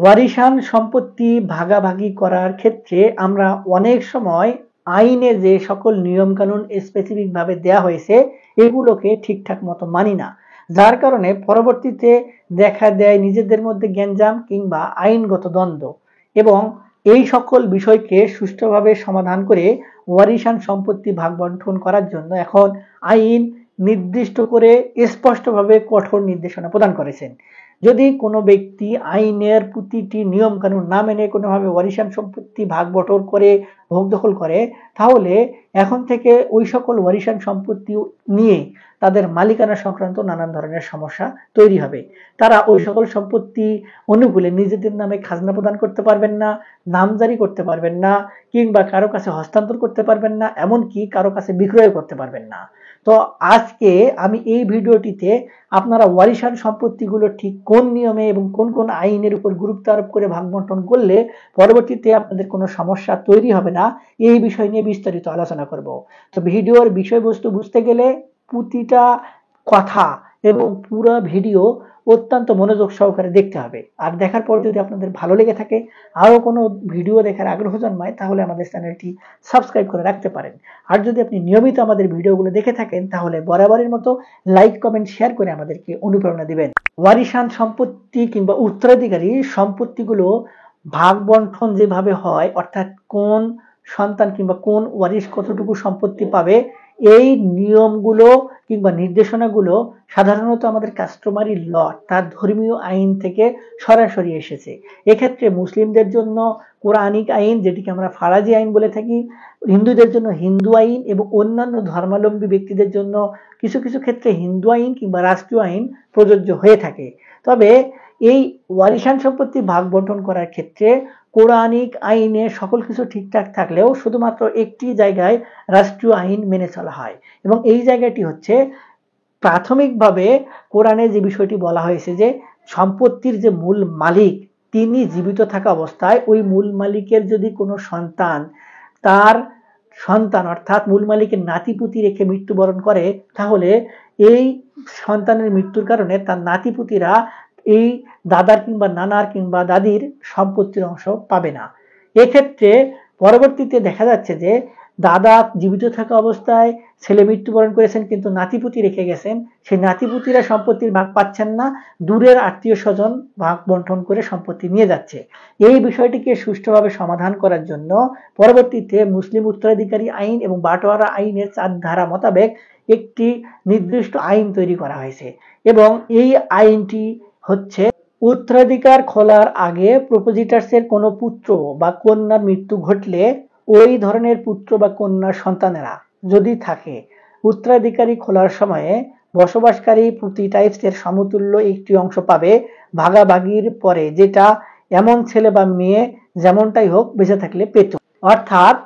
ওয়ারিশান সম্পত্তি ভাগাভাগি করার ক্ষেত্রে আমরা অনেক সময় আইনে যে সকল নিয়ম কানুন স্পেসিফিক ভাবে দেয়া হয়েছে এগুলোকে ঠিকঠাক মতো মানি না, যার কারণে পরবর্তীতে দেখা দেয় নিজেদের মধ্যে গ্যাঞ্জাম কিংবা আইনগত দ্বন্দ্ব। এবং এই সকল বিষয়কে সুষ্ঠুভাবে সমাধান করে ওয়ারিশান সম্পত্তি ভাগ বন্টন করার জন্য এখন আইন নির্দিষ্ট করে স্পষ্টভাবে কঠোর নির্দেশনা প্রদান করেছেন। যদি কোনো ব্যক্তি আইনের প্রতিটি নিয়ম কানুন না মেনে কোনোভাবে ওয়ারিশান সম্পত্তি ভাগ বটর করে ভোগ দখল করে, তাহলে এখন থেকে ওই সকল ওয়ারিশান সম্পত্তি নিয়ে তাদের মালিকানা সংক্রান্ত নানান ধরনের সমস্যা তৈরি হবে। তারা ওই সকল সম্পত্তি অনুকূলে নিজেদের নামে খাজনা প্রদান করতে পারবেন না, নামজারি করতে পারবেন না, কিংবা কারো কাছে হস্তান্তর করতে পারবেন না, এমনকি কারো কাছে বিক্রয় করতে পারবেন না। তো আজকে আমি এই ভিডিওটিতে আপনারা ওয়ারিশান সম্পত্তিগুলো ঠিক কোন নিয়মে এবং কোন কোন আইনের উপর গুরুত্ব আরোপ করে ভাগ বন্টন করলে পরবর্তীতে আপনাদের কোনো সমস্যা তৈরি হবে না, এই বিষয় নিয়ে বিস্তারিত আলোচনা করব। তো ভিডিওর বিষয়বস্তু বুঝতে গেলে প্রতিটা কথা এবং পুরো ভিডিও অত্যন্ত মনোযোগ সহকারে দেখতে হবে। আর দেখার পর যদি আপনাদের ভালো লেগে থাকে, আরো কোনো ভিডিও দেখার আগ্রহ জন্মায়, তাহলে আমাদের চ্যানেলটি সাবস্ক্রাইব করে রাখতে পারেন। আর যদি আপনি নিয়মিত আমাদের ভিডিওগুলো দেখে থাকেন, তাহলে বরাবরের মতো লাইক কমেন্ট শেয়ার করে আমাদেরকে অনুপ্রেরণা দিবেন। ওয়ারিশান সম্পত্তি কিংবা উত্তরাধিকারী সম্পত্তিগুলো ভাগ বন্টন যেভাবে হয়, অর্থাৎ কোন সন্তান কিংবা কোন ওয়ারিশ কতটুকু সম্পত্তি পাবে, এই নিয়মগুলো কিংবা নির্দেশনাগুলো সাধারণত আমাদের কাস্টমারি ল অর্থাৎ ধর্মীয় আইন থেকে সরাসরি এসেছে। এক্ষেত্রে মুসলিমদের জন্য কোরআনিক আইন, যেটিকে আমরা ফারাজি আইন বলে থাকি, হিন্দুদের জন্য হিন্দু আইন এবং অন্যান্য ধর্মাবলম্বী ব্যক্তিদের জন্য কিছু কিছু ক্ষেত্রে হিন্দু আইন কিংবা রাষ্ট্রীয় আইন প্রযোজ্য হয়ে থাকে। তবে এই ওয়ারিশান সম্পত্তি ভাগ বন্টন করার ক্ষেত্রে কোরআনিক আইনে সকল কিছু ঠিকঠাক থাকলেও শুধুমাত্র একটি জায়গায় রাষ্ট্রীয় আইন মেনে চলা হয়, এবং এই জায়গাটি হচ্ছে প্রাথমিকভাবে কোরআনে যে বিষয়টি বলা হয়েছে যে সম্পত্তির যে মূল মালিক তিনি জীবিত থাকা অবস্থায় ওই মূল মালিকের যদি কোনো সন্তান তার সন্তান অর্থাৎ মূল মালিকের নাতিপুতি রেখে মৃত্যুবরণ করে, তাহলে এই সন্তানের মৃত্যুর কারণে তার নাতিপুতিরা এই দাদার কিংবা নানার কিংবা দাদির সম্পত্তির অংশ পাবে না। এক্ষেত্রে পরবর্তীতে দেখা যাচ্ছে যে দাদা জীবিত থাকা অবস্থায় ছেলে মৃত্যুবরণ করেছেন কিন্তু নাতিপুতি রেখে গেছেন, সেই নাতিপুতিরা সম্পত্তির ভাগ পাচ্ছেন না, দূরের আত্মীয় স্বজন ভাগ বন্টন করে সম্পত্তি নিয়ে যাচ্ছে। এই বিষয়টিকে সুষ্ঠুভাবে সমাধান করার জন্য পরবর্তীতে মুসলিম উত্তরাধিকারী আইন এবং বাটোয়ারা আইনের 4 ধারা মোতাবেক একটি নির্দিষ্ট আইন তৈরি করা হয়েছে, এবং এই আইনটি হচ্ছে উত্তরাধিকার খোলার আগে প্রপোজিটার্সের কোনো পুত্র বা কন্যার মৃত্যু ঘটলে ওই ধরনের পুত্র বা কন্যার সন্তানেরা যদি থাকে, উত্তরাধিকারী খোলার সময়ে বসবাসকারী প্রতি টাইপসের সমতুল্য একটি অংশ পাবে ভাগাভাগির পরে, যেটা এমন ছেলে বা মেয়ে যেমনটাই হোক বেঁচে থাকলে পেত। অর্থাৎ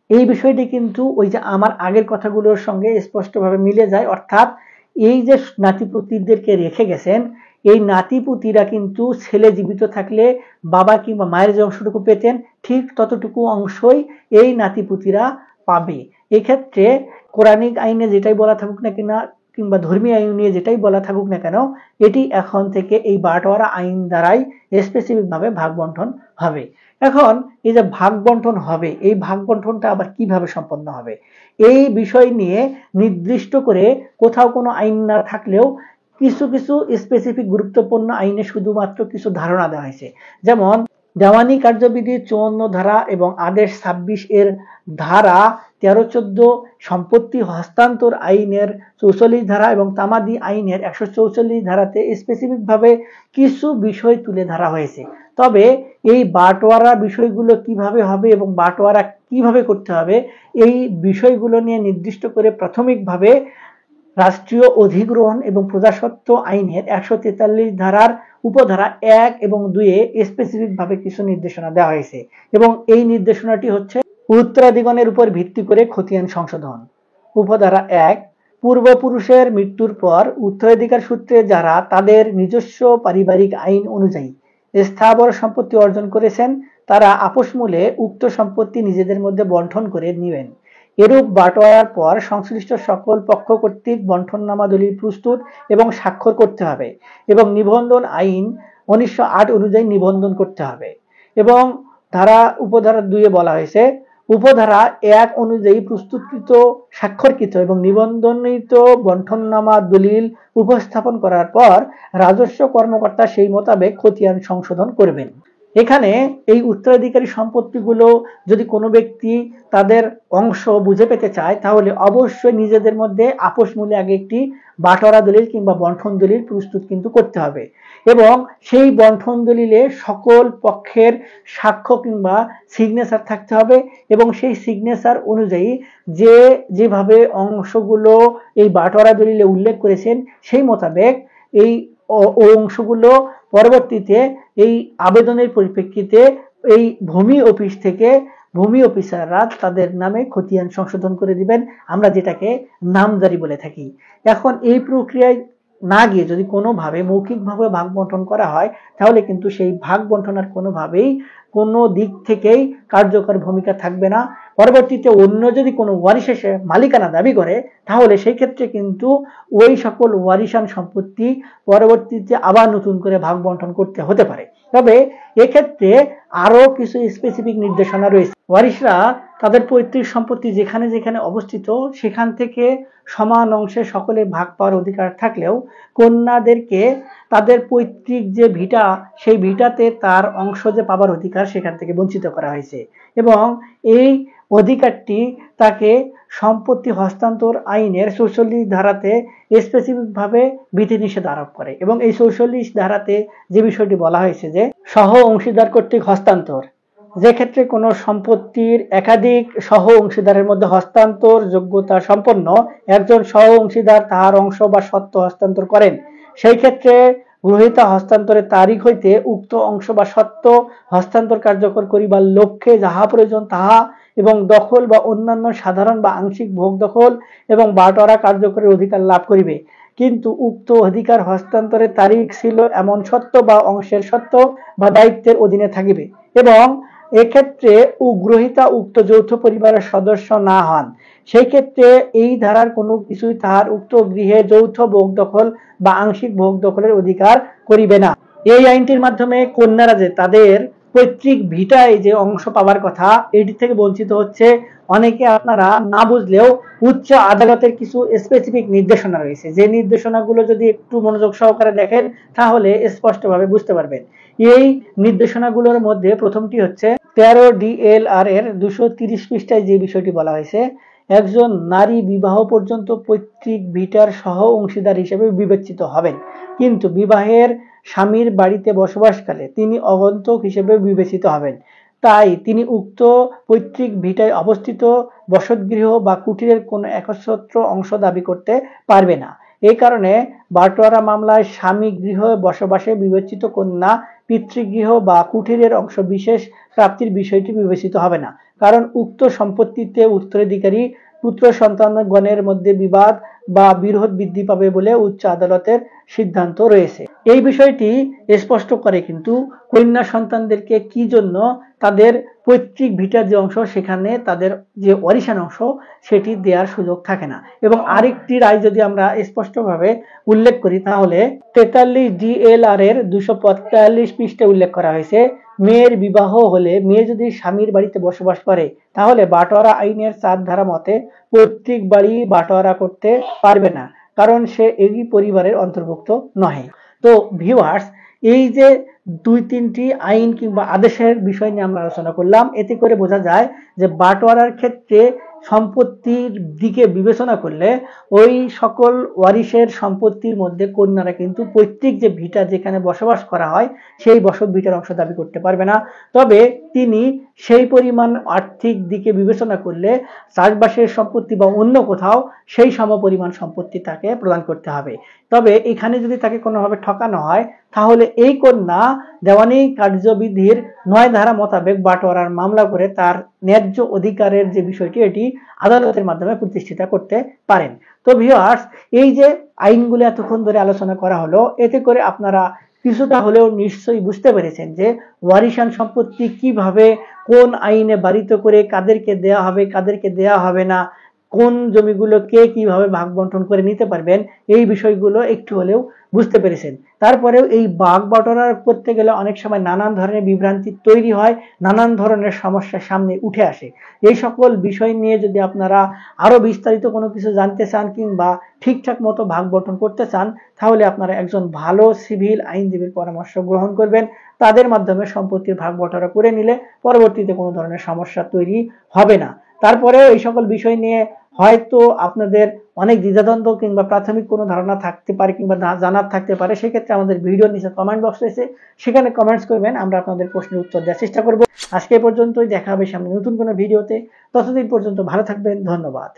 এই বিষয়টি কিন্তু ওই যে আমার আগের কথাগুলোর সঙ্গে স্পষ্টভাবে মিলে যায়। অর্থাৎ এই যে নাতিপুতিদেরকে রেখে গেছেন, এই নাতিপুতিরা কিন্তু ছেলে জীবিত থাকলে বাবা কিংবা মায়ের যে অংশটুকু পেতেন ঠিক ততটুকু অংশই এই নাতিপুতিরা পাবে। এক্ষেত্রে কোরআনিক আইনে যেটাই বলা থাকুক না কিনা কিংবা ধর্মীয় আইন নিয়ে যেটাই বলা থাকুক না কেন, এটি এখন থেকে এই বাটোয়ারা আইন দ্বারাই স্পেসিফিক ভাবে ভাগ বন্টন হবে। এখন এই যে ভাগ বন্টন হবে, এই ভাগ বন্টনটা আবার কিভাবে সম্পন্ন হবে, এই বিষয় নিয়ে নির্দিষ্ট করে কোথাও কোনো আইন না থাকলেও কিছু কিছু স্পেসিফিক গুরুত্বপূর্ণ আইনে শুধুমাত্র কিছু ধারণা দেওয়া হয়েছে। যেমন দেওয়ানি কার্যবিধি 54 ধারা এবং আদেশ 26 এর ধারা 13-14, সম্পত্তি হস্তান্তর আইনের 44 ধারা এবং তামাদি আইনের 144 ধারাতে স্পেসিফিক ভাবে কিছু বিষয় তুলে ধরা হয়েছে। তবে এই বাটোয়ারা বিষয়গুলো কিভাবে হবে এবং বাটোয়ারা কিভাবে করতে হবে, এই বিষয়গুলো নিয়ে নির্দিষ্ট করে প্রাথমিকভাবে রাষ্ট্রীয় অধিগ্রহণ এবং প্রজাস্বত্ব আইনের 143 ধারার উপধারা 1 এবং 2 এ স্পেসিফিক ভাবে কিছু নির্দেশনা দেওয়া হয়েছে, এবং এই নির্দেশনাটি হচ্ছে উত্তরাধিকারের উপর ভিত্তি করে খতিয়ান সংশোধন। উপধারা 1, পূর্বপুরুষের মৃত্যুর পর উত্তরাধিকার সূত্রে যারা তাদের নিজস্ব পারিবারিক আইন অনুযায়ী স্থাবর সম্পত্তি অর্জন করেছেন, তারা আপোষমূলে উক্ত সম্পত্তি নিজেদের মধ্যে বন্টন করে নেবেন। এরূপ বাটোয়ারার পর সংশ্লিষ্ট সকল পক্ষ কর্তৃক বন্টননামা দলিল প্রস্তুত এবং স্বাক্ষর করতে হবে, এবং নিবন্ধন আইন 1908 অনুযায়ী নিবন্ধন করতে হবে। এবং উপধারা 2 বলা হয়েছে, উপধারা 1 অনুযায়ী প্রস্তুতকৃত, স্বাক্ষরকৃত এবং নিবন্ধনিত গঠননামা দলিল উপস্থাপন করার পর রাজস্ব কর্মকর্তা সেই মোতাবেক খতিয়ান সংশোধন করবেন। এখানে এই উত্তরাধিকারী সম্পত্তিগুলো যদি কোনো ব্যক্তি তাদের অংশ বুঝে পেতে চায়, তাহলে অবশ্যই নিজেদের মধ্যে আপোষ মূলে আগে একটি বাটোয়ারা দলিল কিংবা বন্টন দলিল প্রস্তুত কিন্তু করতে হবে। এবং সেই বন্টন দলিলে সকল পক্ষের সাক্ষ্য কিংবা সিগনেচার থাকতে হবে। এবং সেই সিগনেচার অনুযায়ী যেভাবে অংশগুলো এই বাটোয়ারা দলিলে উল্লেখ করেছেন, সেই মোতাবেক এই অংশগুলো পরবর্তীতে এই আবেদনের পরিপ্রেক্ষিতে এই ভূমি অফিস থেকে ভূমি অফিসাররা তাদের নামে খতিয়ান সংশোধন করে দিবেন, আমরা যেটাকে নামজারি বলে থাকি। এখন এই প্রক্রিয়ায় না গিয়ে যদি কোনোভাবে মৌখিকভাবে ভাগ বন্টন করা হয়, তাহলে কিন্তু সেই ভাগ বন্টনের কোনোভাবেই কোনো দিক থেকেই কার্যকর ভূমিকা থাকবে না। পরবর্তীতে অন্য যদি কোনো ওয়ারিশ এসে মালিকানা দাবি করে, তাহলে সেই ক্ষেত্রে কিন্তু ওই সকল ওয়ারিশান সম্পত্তি পরবর্তীতে আবার নতুন করে ভাগ বন্টন করতে হতে পারে। তবে এক্ষেত্রে আরো কিছু স্পেসিফিক নির্দেশনা রয়েছে। ওয়ারিশরা তাদের পৈতৃক সম্পত্তি যেখানে যেখানে অবস্থিত সেখান থেকে সমান অংশে সকলে ভাগ পাওয়ার অধিকার থাকলেও কন্যাদেরকে তাদের পৈতৃক যে ভিটা, সেই ভিটাতে তার অংশ যে পাবার অধিকার, সেখান থেকে বঞ্চিত করা হয়েছে। এবং এই অধিকারটি তাকে সম্পত্তি হস্তান্তর আইনের ৪৪ ধারাতে স্পেসিফিকভাবে বিধিনিষেধ আরোপ করে। এবং এই ৪৪ ধারাতে যে বিষয়টি বলা হয়েছে যে সহ অংশীদার কর্তৃক হস্তান্তর, যে ক্ষেত্রে কোনো সম্পত্তির একাধিক সহ অংশীদারের মধ্যে হস্তান্তর যোগ্যতা সম্পন্ন একজন সহ অংশীদার তাহার অংশ বা সত্ত্ব হস্তান্তর করেন, সেই ক্ষেত্রে গৃহীত হস্তান্তরের তারিখ হইতে উক্ত অংশ বা সত্ত্ব হস্তান্তর কার্যকর করিবার লক্ষ্যে যাহা প্রয়োজন তাহা এবং দখল বা অন্যান্য সাধারণ বা আংশিক ভোগ দখল এবং বাটোয়ারা কার্যকরের অধিকার লাভ করিবে। কিন্তু উক্ত অধিকার হস্তান্তরের তারিখ ছিল এমন সত্ত্ব বা অংশের সত্ত্ব বা দায়িত্বের অধীনে থাকিবে। এবং এক্ষেত্রে গ্রহীতা উক্ত যৌথ পরিবারের সদস্য না হন, সেই ক্ষেত্রে এই ধারার কোনো কিছুই তাহার উক্ত গৃহে যৌথ ভোগ দখল বা আংশিক ভোগ দখলের অধিকার করিবে না। এই আইনটির মাধ্যমে কন্যারা যে তাদের পৈতৃক ভিটায় যে অংশ পাওয়ার কথা, এটি থেকে বঞ্চিত হচ্ছে। অনেকে আপনারা না বুঝলেও উচ্চ আদালতের কিছু স্পেসিফিক নির্দেশনা রয়েছে, যে নির্দেশনাগুলো যদি একটু মনোযোগ সহকারে দেখেন তাহলে স্পষ্টভাবে বুঝতে পারবেন। এই নির্দেশনাগুলোর মধ্যে প্রথমটি হচ্ছে 13 DLR এর 230 পৃষ্ঠায় যে বিষয়টি বলা হয়েছে, একজন নারী বিবাহ পর্যন্ত পৈতৃক ভিটার সহ অংশীদার হিসেবে বিবেচিত হবেন, কিন্তু বিবাহের স্বামীর বাড়িতে বসবাসকালে তিনি আগন্তুক হিসেবে বিবেচিত হবেন। তাই তিনি উক্ত পৈতৃক ভিটায় অবস্থিত বসতগৃহ বা কুটিরের কোনো একচ্ছত্র অংশ দাবি করতে পারবে না। এই কারণে বাটোয়ারা মামলায় স্বামী গৃহ বসবাসে বিবেচিত কন্যা পিতৃগৃহ বা কুটিরের অংশ বিশেষ প্রাপ্তির বিষয়টি বিবেচিত হবে না, কারণ উক্ত সম্পত্তিতে উত্তরাধিকারী পুত্র সন্তানগণের মধ্যে বিবাদ বা বিরোধ বৃদ্ধি পাবে বলে উচ্চ আদালতের সিদ্ধান্ত রয়েছে। এই বিষয়টি স্পষ্ট করে কিন্তু কন্যা সন্তানদেরকে কি জন্য তাদের পৈতৃক ভিটার যে অংশ, সেখানে তাদের যে ওয়ারিশান অংশ সেটি দেওয়ার সুযোগ থাকে না। এবং আরেকটি রায় যদি আমরা স্পষ্টভাবে উল্লেখ করি, তাহলে 43 DLR এর 245 পৃষ্ঠাে উল্লেখ করা হয়েছে, মেয়ের বিবাহ হলে মেয়ে যদি স্বামীর বাড়িতে বসবাস করে, তাহলে বাটোয়ারা আইনের 4 ধারা মতে পৈতৃক বাড়ি বাটোয়ারা করতে পারবে না, কারণ সে এই পরিবারের অন্তর্ভুক্ত নহে। তো ভিউয়ার্স, এই যে 2-3টি আইন কিংবা আদেশের বিষয় নিয়ে আমরা আলোচনা করলাম, এতে করে বোঝা যায় যে বাটোয়ারার ক্ষেত্রে সম্পত্তির দিকে বিবেচনা করলে ওই সকল ওয়ারিশের সম্পত্তির মধ্যে কন্যারা কিন্তু পৈতৃক যে ভিটা যেখানে বসবাস করা হয় সেই বসত ভিটার অংশ দাবি করতে পারবে না। তবে তিনি সেই পরিমাণ আর্থিক দিকে বিবেচনা করলে চাষবাসের সম্পত্তি বা অন্য কোথাও সেই সমপরিমাণ সম্পত্তি তাকে প্রদান করতে হবে। তবে এখানে যদি তাকে কোনোভাবে ঠকানো হয়, তাহলে এই কন্যা দেওয়ানি কার্যবিধির 9 ধারা মোতাবেক বাটোয়ারার মামলা করে তার ন্যায্য অধিকারের যে বিষয়টি, এটি আদালতের মাধ্যমে প্রতিষ্ঠিত করতে পারেন। তো ভিউয়ার্স, এই যে আইনগুলো এতক্ষণ ধরে আলোচনা করা হলো, এতে করে আপনারা কিছুটা হলেও নিশ্চয়ই বুঝতে পেরেছেন যে ওয়ারিশান সম্পত্তি কিভাবে কোন আইনে বারিত করে কাদেরকে দেয়া হবে, কাদেরকে দেয়া হবে না, কোন জমিগুলো কে কিভাবে ভাগ বন্টন করে নিতে পারবেন, এই বিষয়গুলো একটু হলেও বুঝতে পেরেছেন। তারপরেও এই ভাগ বাটোয়ারা করতে গেলে অনেক সময় নানান ধরনের বিভ্রান্তি তৈরি হয়, নানান ধরনের সমস্যার সামনে উঠে আসে। এই সকল বিষয় নিয়ে যদি আপনারা আরো বিস্তারিত কোনো কিছু জানতে চান কিংবা ঠিকঠাক মতো ভাগ বন্টন করতে চান, তাহলে আপনারা একজন ভালো সিভিল আইনজীবীর পরামর্শ গ্রহণ করবেন। তাদের মাধ্যমে সম্পত্তির ভাগ বন্টন করে নিলে পরবর্তীতে কোনো ধরনের সমস্যা তৈরি হবে না। তারপরেও এই সকল বিষয় নিয়ে হয়তো আপনাদের অনেক দ্বিধাদ্বন্দ্ব কিংবা প্রাথমিক কোনো ধারণা থাকতে পারে কিংবা জানার থাকতে পারে, সেক্ষেত্রে আমাদের ভিডিওর নিচে কমেন্ট বক্স রয়েছে, সেখানে কমেন্টস করবেন, আমরা আপনাদের প্রশ্নের উত্তর দেওয়ার চেষ্টা করব। আজকে পর্যন্তই, দেখা হবে সামনে নতুন কোনো ভিডিওতে। ততদিন পর্যন্ত ভালো থাকবেন, ধন্যবাদ।